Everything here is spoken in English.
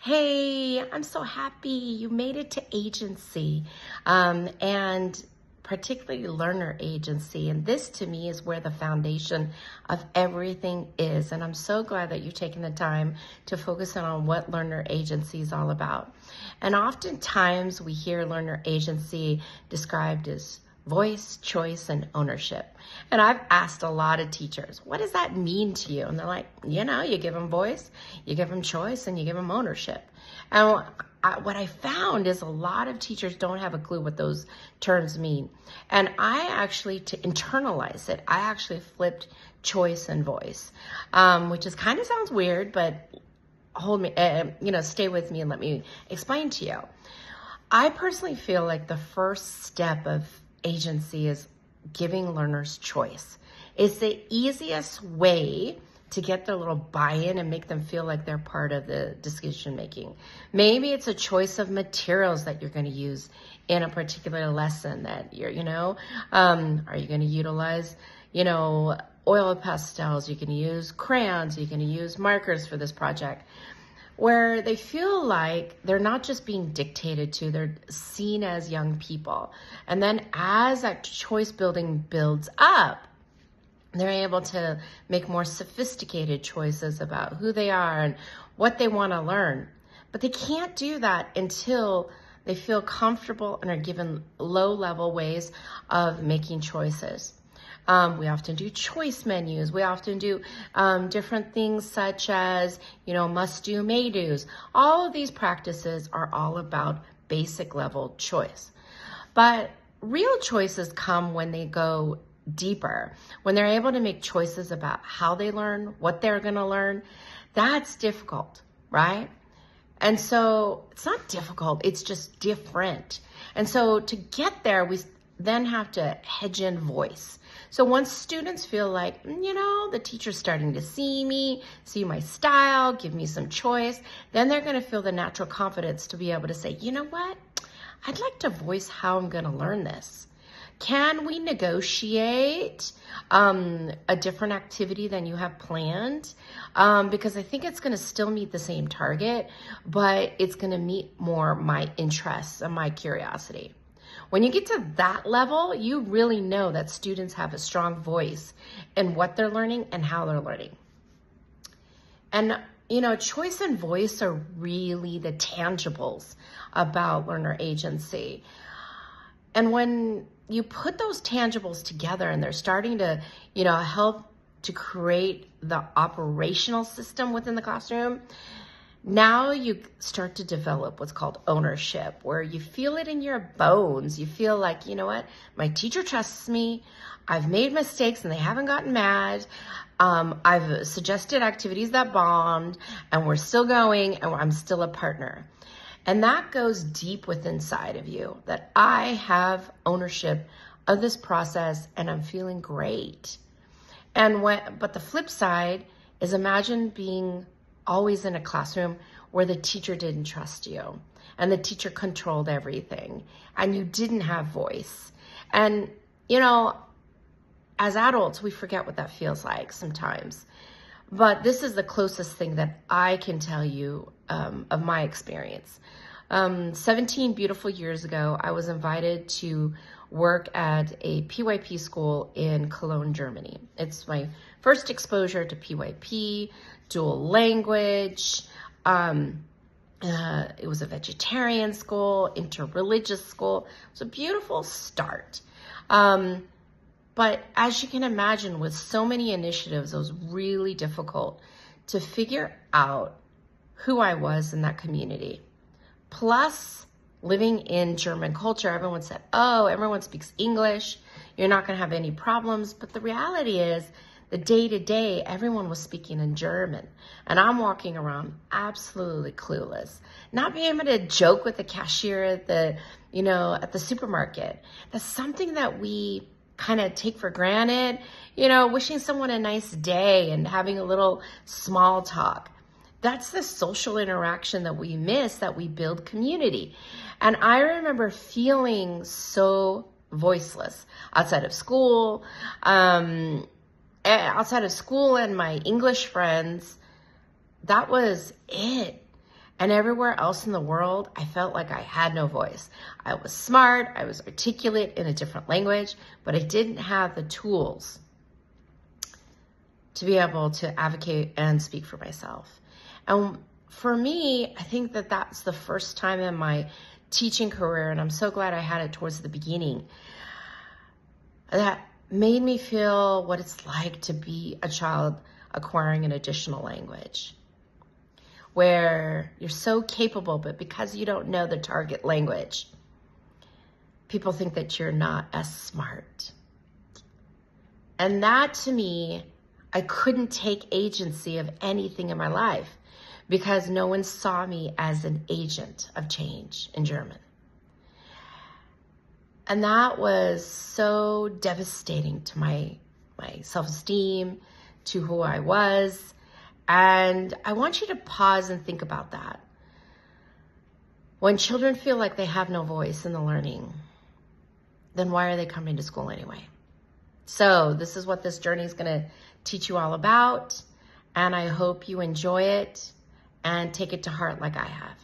Hey, I'm so happy you made it to agency, and particularly learner agency. And this to me is where the foundation of everything is. And I'm so glad that you're taking the time to focus in on what learner agency is all about. And oftentimes we hear learner agency described as voice, choice, and ownership. And I've asked a lot of teachers, what does that mean to you? And they're like, you give them voice, you give them choice, and you give them ownership. And what I found is a lot of teachers don't have a clue what those terms mean. And I actually, to internalize it, I actually flipped choice and voice, which is kind of sounds weird, but stay with me and let me explain to you. I personally feel like the first step of agency is giving learners choice. It's the easiest way to get their little buy-in and make them feel like they're part of the decision making. Maybe it's a choice of materials that you're going to use in a particular lesson that are you going to utilize, oil pastels, you can use crayons, you can use markers for this project, where they feel like they're not just being dictated to, they're seen as young people. And then as that choice building builds up, they're able to make more sophisticated choices about who they are and what they want to learn. But they can't do that until they feel comfortable and are given low-level ways of making choices. We often do choice menus. We often do different things such as, must-do, may-dos. All of these practices are all about basic level choice. But real choices come when they go deeper, when they're able to make choices about how they learn, what they're going to learn. That's difficult, right? And so it's not difficult, it's just different. And so to get there, we then have to hedge in voice. So once students feel like, the teacher's starting to see my style, give me some choice, then they're going to feel the natural confidence to be able to say, you know what? I'd like to voice how I'm going to learn this. Can we negotiate a different activity than you have planned? Because I think it's going to still meet the same target, but it's going to meet more my interests and my curiosity. When you get to that level, you really know that students have a strong voice in what they're learning and how they're learning. And, choice and voice are really the tangibles about learner agency. And when you put those tangibles together and they're starting to, help to create the operational system within the classroom, now you start to develop what's called ownership, where you feel it in your bones. You feel like, my teacher trusts me. I've made mistakes and they haven't gotten mad. I've suggested activities that bombed and we're still going and I'm still a partner. And that goes deep within inside of you, that I have ownership of this process and I'm feeling great. But the flip side is, imagine being always in a classroom where the teacher didn't trust you and the teacher controlled everything and you didn't have voice. And, as adults, we forget what that feels like sometimes. But this is the closest thing that I can tell you of my experience. 17 beautiful years ago, I was invited to work at a PYP school in Cologne, Germany. It's my first exposure to PYP, dual language. It was a vegetarian school, interreligious school. It was a beautiful start. But as you can imagine, with so many initiatives, it was really difficult to figure out who I was in that community. Plus, living in German culture, everyone said, everyone speaks English. You're not going to have any problems. But the reality is, the day-to-day, everyone was speaking in German. And I'm walking around absolutely clueless. Not being able to joke with the cashier at the supermarket. That's something that we kind of take for granted. Wishing someone a nice day and having a little small talk. That's the social interaction that we miss, that we build community. And I remember feeling so voiceless outside of school. Outside of school and my English friends, that was it. And everywhere else in the world, I felt like I had no voice. I was smart, I was articulate in a different language, but I didn't have the tools to be able to advocate and speak for myself. And for me, I think that that's the first time in my teaching career, and I'm so glad I had it towards the beginning, that made me feel what it's like to be a child acquiring an additional language, where you're so capable, but because you don't know the target language, people think that you're not as smart. And that, to me, I couldn't take agency of anything in my life because no one saw me as an agent of change in German. And that was so devastating to my self-esteem, to who I was. And I want you to pause and think about that. When children feel like they have no voice in the learning, then why are they coming to school anyway? So this is what this journey is going to teach you all about. And I hope you enjoy it and take it to heart like I have.